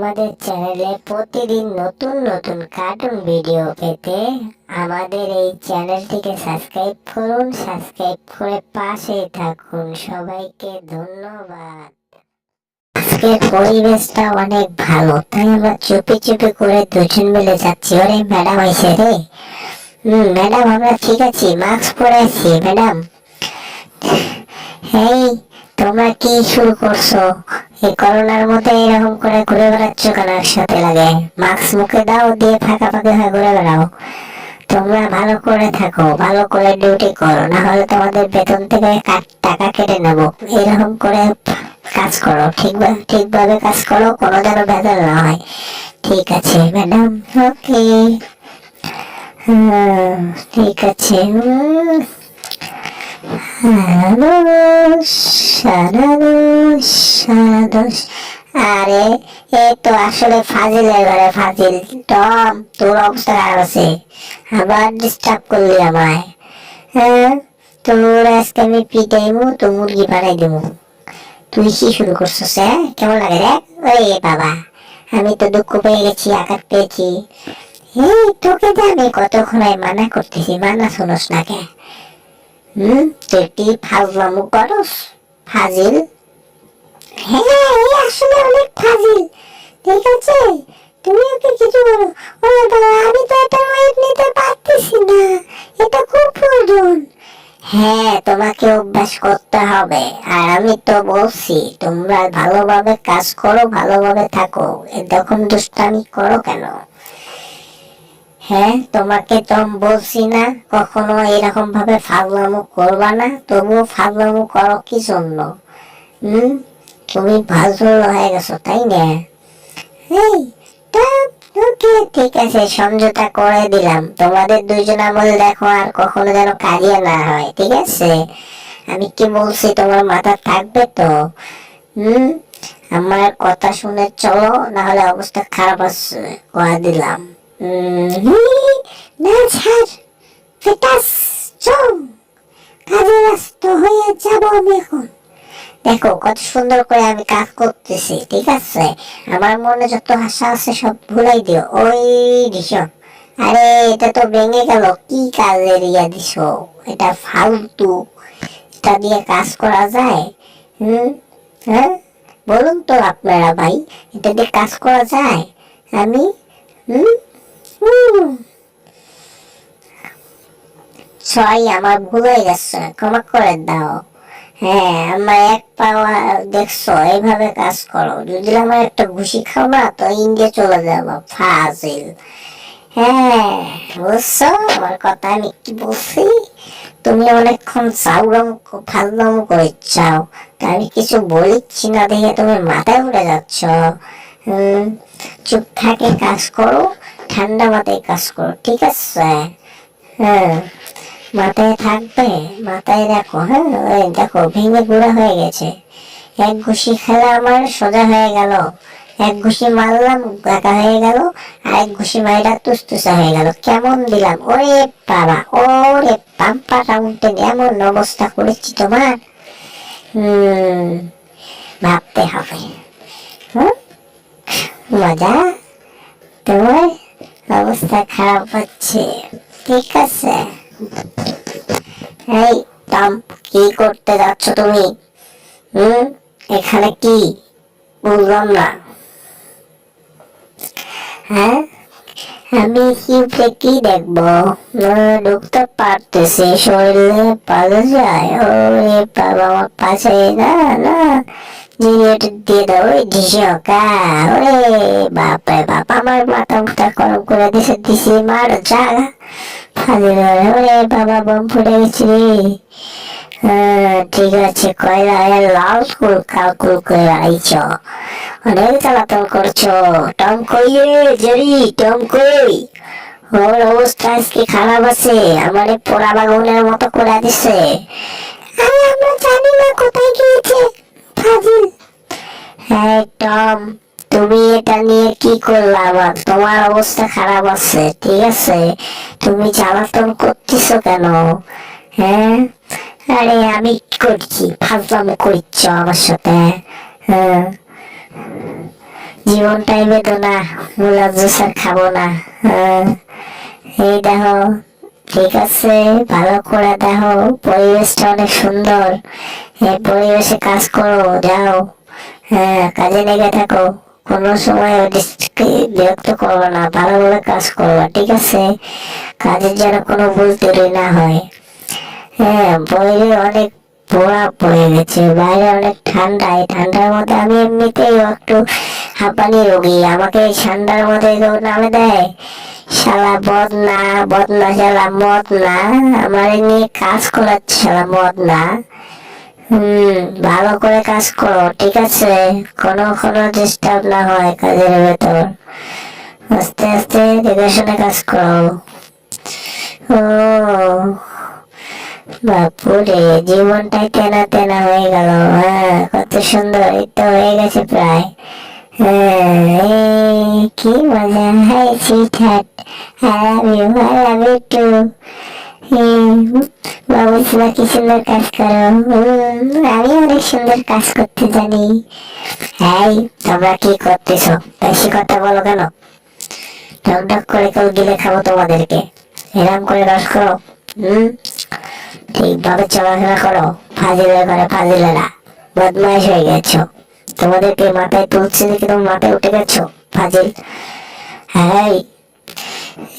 আমাদের চ্যানেলে প্রতিদিন নতুন নতুন কার্টুন ভিডিও পেতে আমাদের এই চ্যানেলটিকে সাবস্ক্রাইব করুন। সাবস্ক্রাইব করে পাশেই থাকুন। সবাইকে ধন্যবাদ। আজকের পরিবেশটা অনেক ভালো, তাই আমরা চুপি চুপি করে দুজন মিলে যাচ্ছি। ওরে ম্যাডাম আইসে রে। ম্যাডাম আমরা ঠিক আছি, মাস্ক পরে আছি ম্যাডাম। এই তোমরা কি শুরু করছো? এই করোনার মধ্যে এরকম করে ঘুরে বেড়াচ্ছ কেন? একসাথে লাগে মাস্ক মুখে দাও, দিয়ে ফাঁকা ফাঁকা হয়ে ঘুরে বেড়াও। তোমরা ভালো করে থাকো, ভালো করে ডিউটি করো, না হলে তোমাদের বেতন থেকে টাকা কেটে নেবো। এরকম করে কাজ করো, ঠিকভাবে কাজ করো, কোনো যেন ভেজাল না হয়। ঠিক আছে ম্যাডাম, ওকে। ঠিক আছে। আরে এ তো আসলে ফাজিলের ঘরে ফাজিল। টম, তোর অবস্থা খারাপ আছে, আবার ডিস্টার্ব করলি আমায়। হ্যাঁ, তোর আজকে আমি পিটাইমু, তো মুরগি বানাই দেবো। তুই কি শুরু করছিস? কেমন লাগে রে? ওরে বাবা, আমি তো দুঃখ পেয়ে গেছি, আঘাত পেয়েছি। এই তোকে যে আমি কতক্ষণ মানা করতেছি, মানা শোনস না কে? তুই কি ফাজলামু করস? ফাজিল। হ্যাঁ, আসলে অনেক ফাজিল। ঠিক আছে, তুমি ওকে কিছু বলো। ওরে বাবা, আমি তো এটা ওয়েট নিতে পারতেছি না, এটা খুব প্রয়োজন। হ্যাঁ, তোমাকে অভ্যাস করতে হবে। আর আমি তো বলছি তোমরা ভালোভাবে কাজ করো, ভালোভাবে থাকো, এরকম দুষ্টামি করো কেন? হ্যাঁ, তোমাকে তো বলছি না কখনো এরকম ভাবে ফাজলামো করবা না, তবুও ফাজলামো করো কি জন্য? তুমি ফাজল হয়ে গেছো, তাই না? এই ওকে, ঠিক আছে, সমঝোতা করে দিলাম। তোমাদের দুইজন আমল দেখো আর কখনো যেন কাজিয়া না হয়, ঠিক আছে? আমি কি বলছি তোমার মাথা থাকবে তো? আমার কথা শুনে চলো, না হলে অবস্থা খারাপ আছে, কয়ে দিলাম। না ছাড়, ফেটাস, চল, কাজে ব্যস্ত হয়ে যাব আমি এখন। দেখো কত সুন্দর করে আমি কাজ করতেছি, ঠিক আছে? আমার মনে যত আশা আছে সব ভুলাই দিও। ওই দিছো, আরে এটা তো ভেঙে গেল, কি কাজের ইয়া দিছো? এটা ফালতু, এটা দিয়ে কাজ করা যায়? হ্যাঁ, বলুন তো আপনারা ভাই, এটা দিয়ে কাজ করা যায়? আমি ছয়, আমার ভুল হয়ে গেছে, ক্ষমা করে দাও। হ্যাঁ, আমার এক পাওয়া দেখছো, এইভাবে কাজ করো। যদি আমার একটা ঘুষি খাও না, তো ইন্ডিয়া চলে যাবো, ফাজিল। হ্যাঁ, বুঝছো আমার কথা আমি কি বলছি? তুমি অনেকক্ষণ ফাজলাম করে চাও, তা আমি কিছু বলিচ্ছি না দেখে তুমি মাথায় উঠে যাচ্ছ। চুপ থাকে কাজ করো, ঠান্ডা মাথায় কাজ করো, ঠিক আছে? হ্যাঁ, মাথায় থাকবে, মাথায় রাখো। হ্যাঁ, ওই দেখো ভেঙে গুঁড়া হয়ে গেছে। এক ঘুষি খেলা আমার সোজা হয়ে গেল, এক ঘুষি মারলাম গাকা হয়ে গেল, আর এক ঘুষি মাইরা তুসতুসা হয়ে গেল। কেমন দিলাম? ওরে বাবা, ওরে পাম্পাটা উল্টে এমন অবস্থা করেছি তোমার। ভাবতে হবে। মজা, তোমার অবস্থা খারাপ হচ্ছে, ঠিক আছে? এই টম, কি করতে যাচ্ছ তুমি? এখানে কি বুঝলাম না। হ্যাঁ, আমি কি দেখবো? ঢুকতে পারতেছি, শরীরে পালা যায়। ওরে বাবা, আমার পাশে না না, দিয়ে দাও ওই ঢিসকা। ওরে বাপরে বাপ, আমার মাথা মুথা গরম করে দিছি মার জাগা। ওরে বাবা, বম ফুটে গেছি রে। ঠিক আছে, কয়লা লাল কুল কালকুল করে আইছ, অনেক জ্বালাতন করছো। টম কই রে জেরি, টম কই? ওর অবস্থা আজকে খারাপ আছে, আমারে পোড়া বাগুনের মতো করে দিছে। আরে আমরা জানি না কোথায় গিয়েছে, ফাজিল। হ্যাঁ টম, তুমি এটা নিয়ে কি করলা? আবার তোমার অবস্থা খারাপ আছে, ঠিক আছে? তুমি জ্বালাতন করতেছো কেন? হ্যাঁ, আরে আমি কি করছি? ফাজলামো করছো আমার সাথে? হ্যাঁ, জীবনটাই বেদনা, গোলাপ জুস আর খাবো না। এই দেখো, ঠিক আছে, ভালো করে দেখো, পরিবেশটা অনেক সুন্দর। এই পরিবেশে কাজ করো, যাও। হ্যাঁ, কাজে লেগে থাকো, কোনো সময় বিরক্ত করবো না, ভালোভাবে কাজ করবো, ঠিক আছে? কাজের যেন কোনো ভুল ত্রুটি না হয়। হ্যাঁ, বাইরে অনেক পোড়া পড়ে গেছে, বাইরে অনেক ঠান্ডা, এই ঠান্ডার মধ্যে আমি এমনিতেই একটু হাঁপানি রোগী, আমাকে এই ঠান্ডার মধ্যে কেউ নামে দেয়? শালা বদনা, বদনা শালা মদ না, আমার নিয়ে কাজ করাচ্ছে শালা মদ না। ভালো করে কাজ করো, ঠিক আছে? কোনো ডিস্টার্ব না হয় কাজের ভেতর, আস্তে আস্তে দেখে শুনে কাজ করো। ও বাপুরে, জীবনটাই তেনা তেনা হয়ে গেল। হ্যাঁ, কত সুন্দর, এই তো হয়ে গেছে প্রায়। হ্যাঁ, কি মজা। Hi sweetheart, I love you too. বাবুসিরা কি সুন্দর কাজ করো। আমি অনেক সুন্দর কাজ করতে জানি। এই, তোমরা কি করতেছো? বেশি কথা বলো কেন? ঢক ঢক করে কেউ গিলে খাবো তোমাদেরকে। এরম করে রস করো। ঠিকভাবে চলাফেরা করো, ফাজিলের ঘরে ফাজিলেরা। বদমাইশ হয়ে গেছো, তোমাদেরকে মাথায় তুলছে দেখে তোমার মাথায় উঠে গেছো ফাজিল। হ্যাঁ,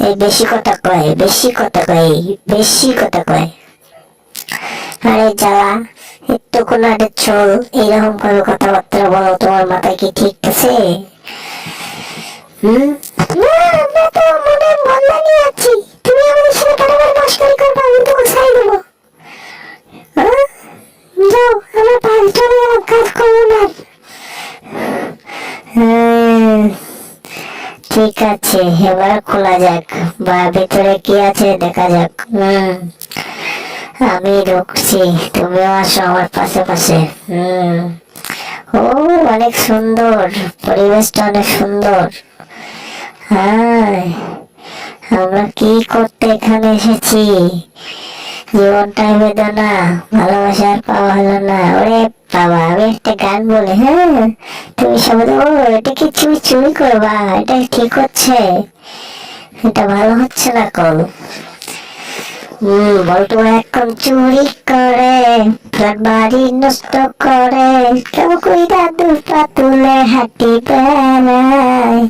এই বেশি কথা কয়, বেশি কথা কয়, বেশি কথা কয়। আরে জ্বালা, একটু কোনাটে চল, এইরকম করে কথাবার্তা বলো, তোমার মাথায় কি ঠিক আছে? না, আমরা তো মনে বদলা নিয়ে আছি, তুমি আমাদের সাথে বারবার মস্করি করবে, আমি তোকে ছাই দেবো। যাও, আমার পাঁচটা কাজ করবো না। ঠিক আছে, এবার খোলা যাক, বা ভিতরে কি আছে দেখা যাক। আমি ঢুকছি, তুমিও আসো আমার পাশে পাশে। ও, অনেক সুন্দর, পরিবেশটা অনেক সুন্দর। হ্যাঁ, আমরা কি করতে এখানে এসেছি? জীবনটাই বেদনা, ভালোবাসা আর পাওয়া হলো না। ওরে বাবা, আমি একটা গান বলি, হ্যাঁ? তুমি সব ও, এটা কি তুমি চুরি করবা? এটা ঠিক হচ্ছে? এটা ভালো হচ্ছে না কল। বলতো এখন চুরি করে, ফ্ল্যাট বাড়ি নষ্ট করে, কেউ কইরা দুপা তুলে হাঁটি বেড়ায়।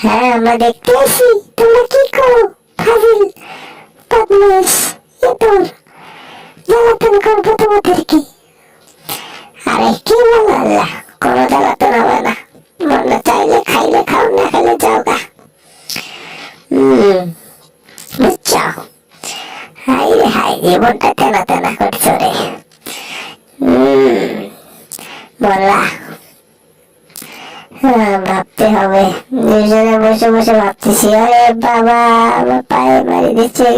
হ্যাঁ, আমরা দেখতে আসি তোমরা কি করো, ফাজিল বদমাইশ। তোর জ্বালাতন করবো তোমাদেরকে। আরে কি বলো, আল্লাহ, কোনো জ্বালাতন হবে না, মনে চাইলে খাইলে খাও, না খাইলে যাও গা। বুঝছো? হাই রে হাই, জীবনটা তেনা তেনা করছো রে। বললা, ভাবতে হবে, দুজনে বসে বসে ভাবতেছি। আরে বাবা, আমার পায়ে মারি দিচ্ছে।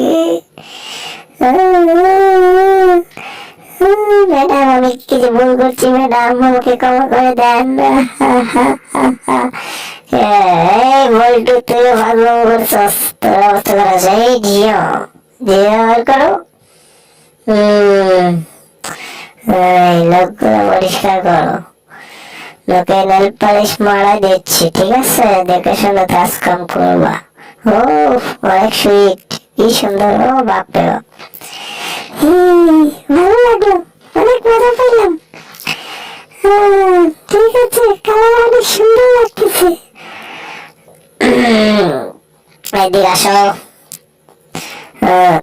ম্যাডাম, আমি কিছু ভুল করছি ম্যাডাম, আমাকে ক্ষমা করে দেন। এই বল্টু, তুই ভালো করছস, তোর অবস্থা খারাপ। এই জিও, জিও বার করো। এই লোকগুলো পরিষ্কার করো, লোকে নেল পালিশ মারা দিচ্ছি, ঠিক আছে? দেখে শুনে কাজ কাম করবা। ও, অনেক সুইট, কি সুন্দর। ও বাপরে বাপ, ভালো লাগলো, অনেক মজা পেলাম। ঠিক আছে, কালার অনেক সুন্দর লাগতেছে। এদিকে আসো,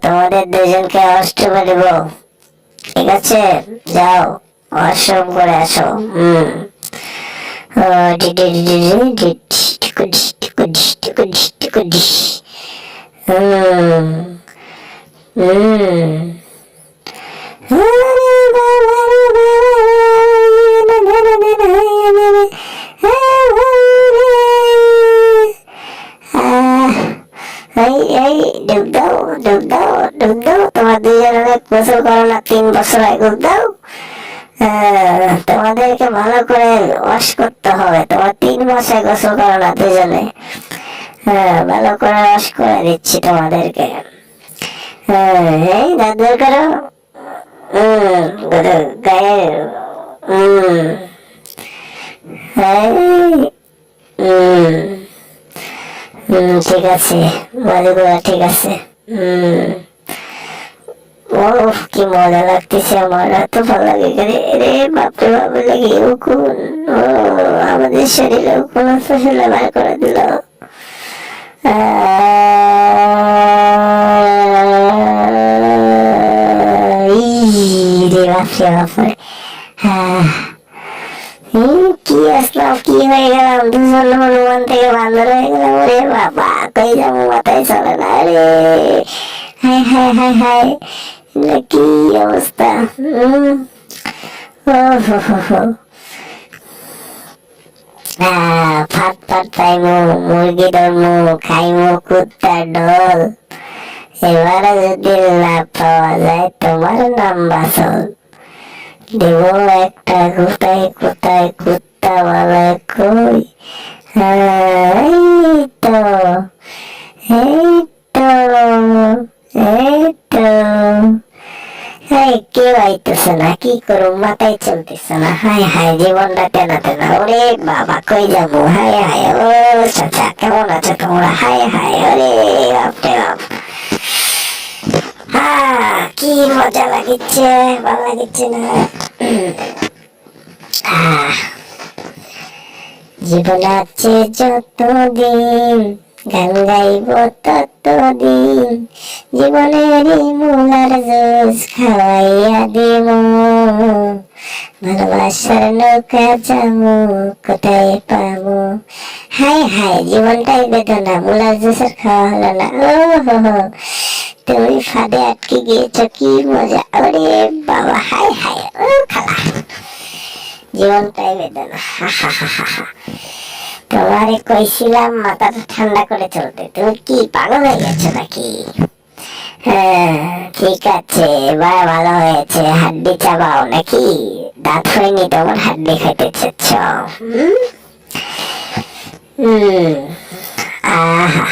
তোমাদের দুজনকে অষ্টমে দেব, ঠিক আছে? যাও, অষ্টম করে আসো। ডুব দাও, ডুব দাও, ডুব দাও, তোমার দুজনের গোসল করো না 3 বছর আগে, ডুব দাও। তোমাদেরকে ভালো করে ওয়াশ করতে হবে, তোমার 3 মাসে গোসল করো না দুজনে। ভালো করে ওয়াশ করে দিচ্ছি তোমাদেরকে। এই দাদু করো, গায়ে ঠিক আছে, মজাগুলো ঠিক আছে। ও কি মজা লাগতেছে, আমার এত ভালো লাগে রে বাপরে বাপরে লাগে উকুন। ও আমাদের শরীরে উকুন ফসলে বার করে দিল। রে বাপরে বাপরে, কি আসলাম, কি হয়ে গেলাম, দুজন হনুমান থেকে বান্দর হয়ে গেলাম। ওরে বাবা, কই যাবো মাথায় চলে না রে। হাই হাই হাই হাই, কি অবস্থা। ফাট ফাট পাইমু, মুরগি ধরমু, খাইমু কুত্তার ঢোল। এবারে যদি লাভ পাওয়া যায় তোমার নাম বাসল। দেব একটা কোথায় কোথায় কুত্তা বলে কই। এই তো এই তো এই তো, কেউ আইতেছে না, কি করুম মাথায় চলতেছে না। হাই হাই, জীবনটা টেনা টেনা। ওরে বাবা, কই যাবো। হাই হাই, ও চাচা কেমন আছো তোমরা। হাই হাই, ওরে বাপরে বাপ, কি মজা লাগিচ্ছে, ভালো লাগিচ্ছে না। জীবন আছে যতদিন, গান গাইব ততদিন, জীবনেরই মূলার জোস খাওয়াইয়া দিব। ভালোবাসার নৌকা যাবো, কোথায় পাবো। হাই হাই, জীবনটাই বেদনা, মূলার জোসের খাওয়া হলো না। ও হো, তুমি ফাঁদে আটকে গিয়েছ, কি মজা। ওরে বাবা, হাই হাই, ও খালা, জীবনটাই বেদনা। তোমারে কইছিলাম মাথাটা ঠান্ডা করে চলতে, তুমি কি পাগল হয়ে গেছো নাকি? হ্যাঁ ঠিক আছে, এবার ভালো হয়েছে। হাড্ডি চাবাও নাকি? দাঁত হয়নি তোমার, হাড্ডি খাইতে চাচ্ছ? আহা,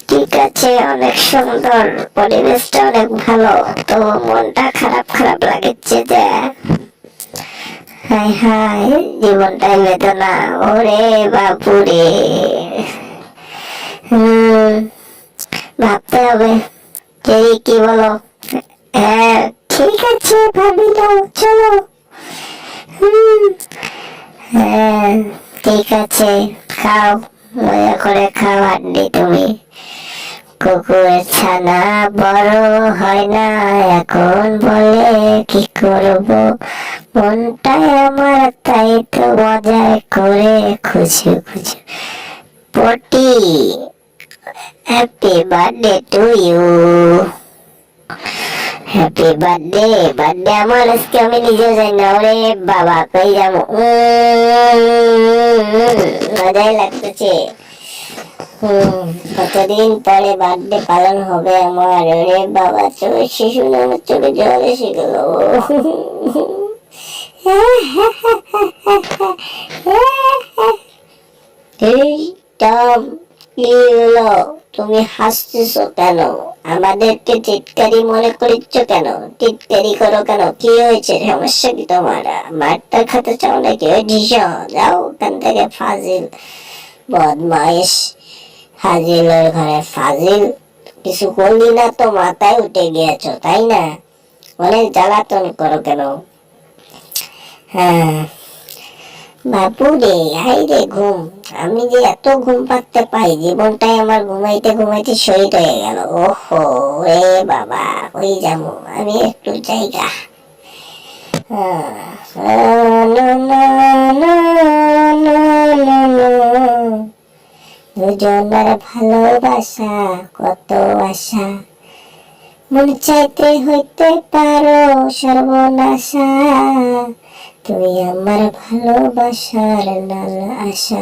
ঠিক আছে, অনেক সুন্দর, পরিবেশটা অনেক ভালো, তো মনটা খারাপ খারাপ লাগছে যে। হাই হাই, জীবনটাই বেদনা। ওরে বাপুরে, ভাবতে হবে। কি বলো? হ্যাঁ ঠিক আছে, ভাবিলো, চলো। হ্যাঁ ঠিক আছে, খাও, মজা করে খাও হাড্ডি তুমি। কুকুরের ছানা বড় হয় না এখন, বলে কি করব, মনটাই আমার তাই তো মজায় করে খুশি খুশি। পটি, happy birthday to you. Happy birthday, birthday আমার আজকে, আমি নিজেও যাই না। ওরে বাবা, কই যাবো, মজাই লাগতেছে। কতদিন পরে বার্থডে পালন হবে আমার। ওরে বাবা, চোখে শিশু, আমার চোখে জল এসে গেল। তুমি হাসতেছো কেন? আমাদেরকে টিটকারি মনে করছ কেন? টিটকারি করো কেন? কি হয়েছে, সমস্যা কি তোমার? মারটা খেতে চাও নাকি? ওই ঢিস, যাও ওখান থেকে, ফাজিল বদমাইশ। ফাজিলের ঘরে ফাজিল, কিছু করলি না তো মাথায় উঠে গিয়েছো, তাই না? অনেক জ্বালাতন করো কেন? হ্যাঁ বাপু রে, হাই রে ঘুম, আমি যে এত ঘুম পাড়তে পাই, জীবনটাই আমার ঘুমাইতে ঘুমাইতে শহীদ হয়ে গেল। ওহো রে বাবা, ওই যাবো আমি একটু জায়গা। দুজনের ভালোবাসা কত আশা, মন চাইতে হইতে পারো সর্বনাশা, তুই আমার ভালোবাসার নাল আশা।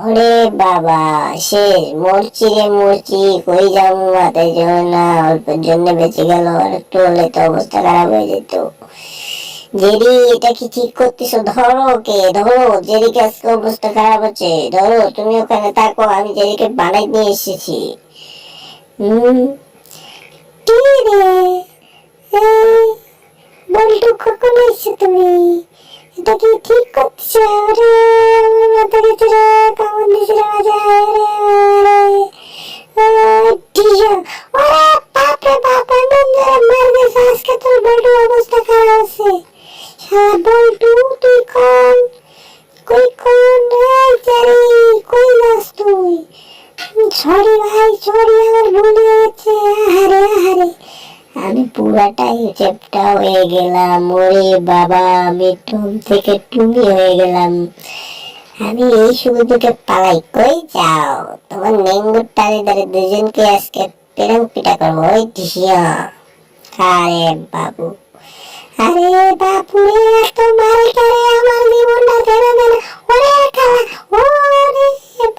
ওরে বাবা, শেষ, মরছি রে মরছি, কই যাবো মাথায় জন্য না, অল্পের জন্য বেঁচে গেল, আর একটু হলে তো অবস্থা খারাপ হয়ে যেত। জেরি, এটা কি ঠিক করতেছো? ধরো কে, ধরো জেরিকে, আজকে অবস্থা খারাপ হচ্ছে, ধরো। তুমি ওখানে থাকো, আমি জেরিকে বানাই নিয়ে এসেছি। রে, এই বল্টু কখন এসছো তুমি? এটা কি ঠিক করছো? রে আমার মাথা গেছে রে, কামড় দিছে রে বাজায় রে, টিজা, ওরে বাপরে বাপ, এমন জোরে মার গেছে আজকে তোর বল্টুর অবস্থা খারাপ আছে। শালা বল্টু তুই কোন, কই কোন রে জারি, কই যাস তুই? সরি ভাই, সরি, আমার ভুল হয়ে গেছে। আহারে আহারে, আমি পুরাটাই চেপটা হয়ে গেলাম। ওরে বাবা, আমি টুম থেকে টুমি হয়ে গেলাম। আমি এই সুযোগে পালাই। কই যাও? তোমার নেঙ্গুর টানে ধরে দুজনকে আজকে পেরং পিটা করবো। ওই টিসিয়া, আরে বাবু, আরে বাবু রে, এত মারে করে আমার জীবনটা ছেড়ে দেন। ওরে খালা, ওরে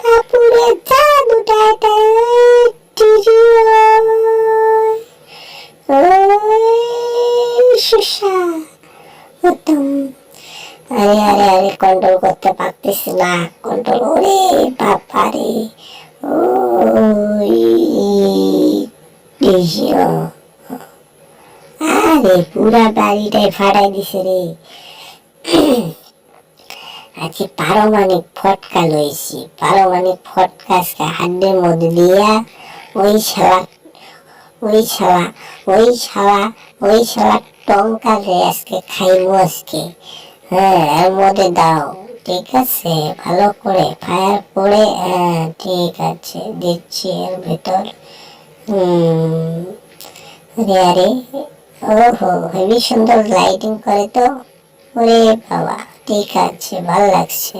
বাবু রে, যা দুটা এটা টিসিয়া, সুসা উত্তম। আরে আরে আরে, কন্ট্রোল করতে পারতেছি না, কন্ট্রোল। ওরে বাবা রে, ওই টিসিয়া, আরে পুরা বাড়িটাই ফাটাই দিছে রে। আজকে পারমাণিক ফটকা লইছি, পারমাণিক ফটকা আজকে হাড্ডির মধ্যে দিয়া ওই শালা, ওই শালা, ওই শালা, ওই শালা টঙ্কারে আজকে খাইবো আজকে। হ্যাঁ, এর মধ্যে দাও, ঠিক আছে? ভালো করে ফায়ার করে, হ্যাঁ ঠিক আছে, দিচ্ছি এর ভেতর। আরে আরে, ওহো, হেবি সুন্দর লাইটিং করে তো। ওরে বাবা, ঠিক আছে, ভালো লাগছে।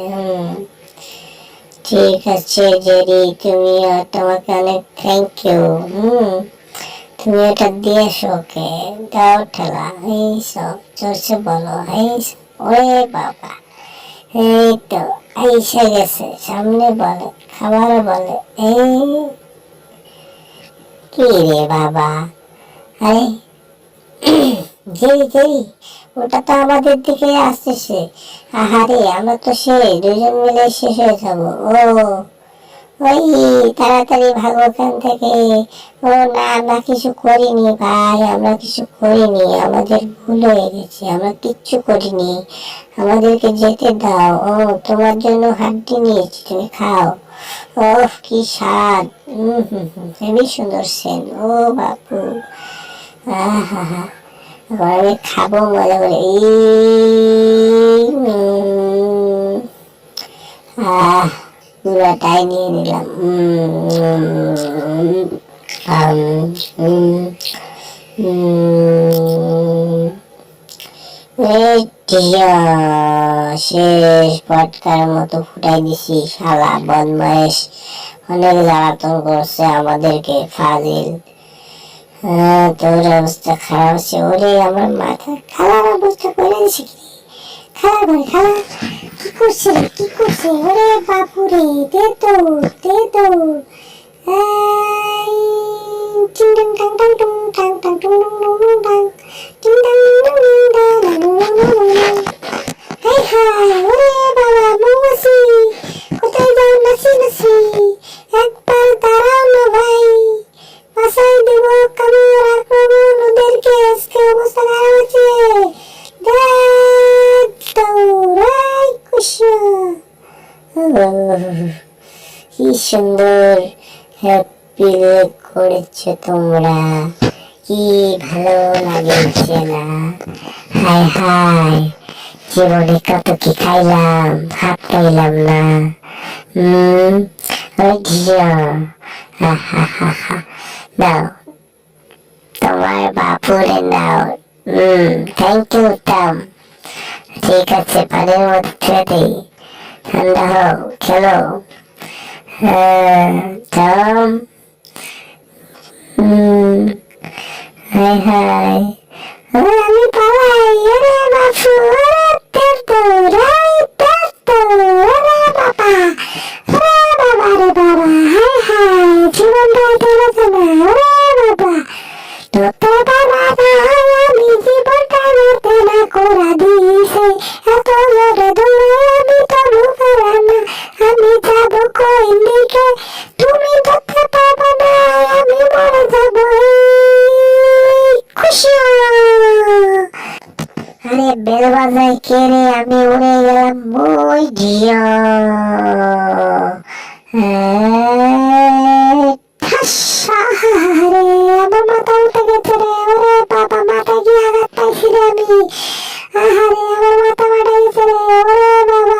ঠিক আছে জেরি, তুমি, তোমাকে অনেক থ্যাংক ইউ। তুমি এটা দিয়েছো, ওকে দাও ঠেলা। এই সব চলছে বলো, এই ওরে বাবা, এই তো এসে গেছে সামনে, বলে খাবার বলে। এই কি রে বাবা, আরে যেই যেই, ওটা তো আমাদের দিকে আসতেছে। আহারে, আমরা তো সেই দুজন মিলে শেষ হয়ে যাবো। ও ওই, তাড়াতাড়ি ভাগো ওখান থেকে। ও না, আমরা কিছু করিনি ভাই, আমরা কিছু করিনি, আমাদের ভুল হয়ে গেছে, আমরা কিচ্ছু করিনি, আমাদেরকে যেতে দাও। ও, তোমার জন্য হাড্ডি নিয়েছি, তুমি খাও। ও কি স্বাদ, হেবি সুন্দর সেন। ও বাপু, আহা, এবার আমি খাবো মজা করে। পুরাটাই নিয়ে নিলাম। শেষ, পটকার মতো ফুটাই দিছি। শালা বদমাইশ অনেক জ্বালাতন করছে আমাদেরকে, ফাজিল। তোর অবস্থা খারাপ হচ্ছে। ওরে আমার মাথা, খালার অবস্থা করে দিছে কি? খালা করে, খালা কি করছে রে, কি করছে? ওরে বাপুরে, দে তো, দে তো। টিং টাং টাং টাং টুং টাং টাং টুং টুং টুং টুং টাং, টিং টাং টুং টুং টাং টাং টুং টুং টুং টুং। হাই হাই, ওরে বাবা, মৌমাছি কোথায় যাও নাচি নাচি? একবার দাঁড়াও না ভাই, বাসায় দেব কামড় আক্রমণ, ওদেরকে আজকে অবস্থা খারাপ আছে। দৌড়াই কুশা, কি সুন্দর হ্যাপি করেছো তোমরা, কি ভালো লাগছে না? হাই হাই, জীবনে কত কি খাইলাম, হাত পাইলাম না। ওই ঝিয়া, নাও তোমার বাপুরে নাও। Thank you Tom. ঠিক আছে, পানির মধ্যে ছেড়ে দিই, ঠান্ডা হোক, খেলো। টম, হাই হাই, আমি পালাই। আরে বাপু, আরে দৌড়াই, ওরে বাবা, আরে বাবা রে বাবা, হাই হাই, জীবনটা চলে যাবে। ওরে বাবা, তোর বাবা আমি জীবনটা নতে না করে দিয়েছে, এত জোরে দৌড়াই আমি তবু পারা না। আমি যাবো কোন দিকে, তুমি ধরতে পারবে না, আমি মরে যাবো। বাজায় কে রে, আমি উড়ে গেলাম ওই ঝিয়া। ঠাসা রে, আমার মাথা উঠে গেছে রে, ওরে বাবা মাথায় কি আঘাত পাইছি রে আমি। আহারে আমার মাথা ফাটা গেছে রে, ওরে বাবা।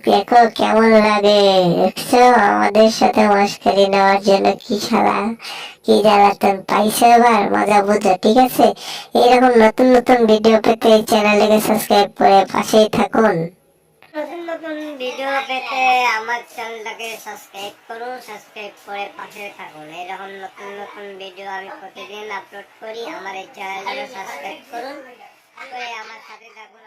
দেখো কেমন লাগে, দেখছো আমাদের সাথে মস্কারি নেওয়ার জন্য কি সারা কি জ্বালাতন পাইছো, এবার মজা বুঝো, ঠিক আছে। এরকম নতুন নতুন ভিডিও পেতে এই চ্যানেলটাকে সাবস্ক্রাইব করে পাশেই থাকুন। নতুন নতুন ভিডিও পেতে আমার চ্যানেলটাকে সাবস্ক্রাইব করুন, সাবস্ক্রাইব করে পাশে থাকুন। এরকম নতুন নতুন ভিডিও আমি প্রতিদিন আপলোড করি, আমার এই চ্যানেলটাকে সাবস্ক্রাইব করুন, করে আমার সাথে থাকুন।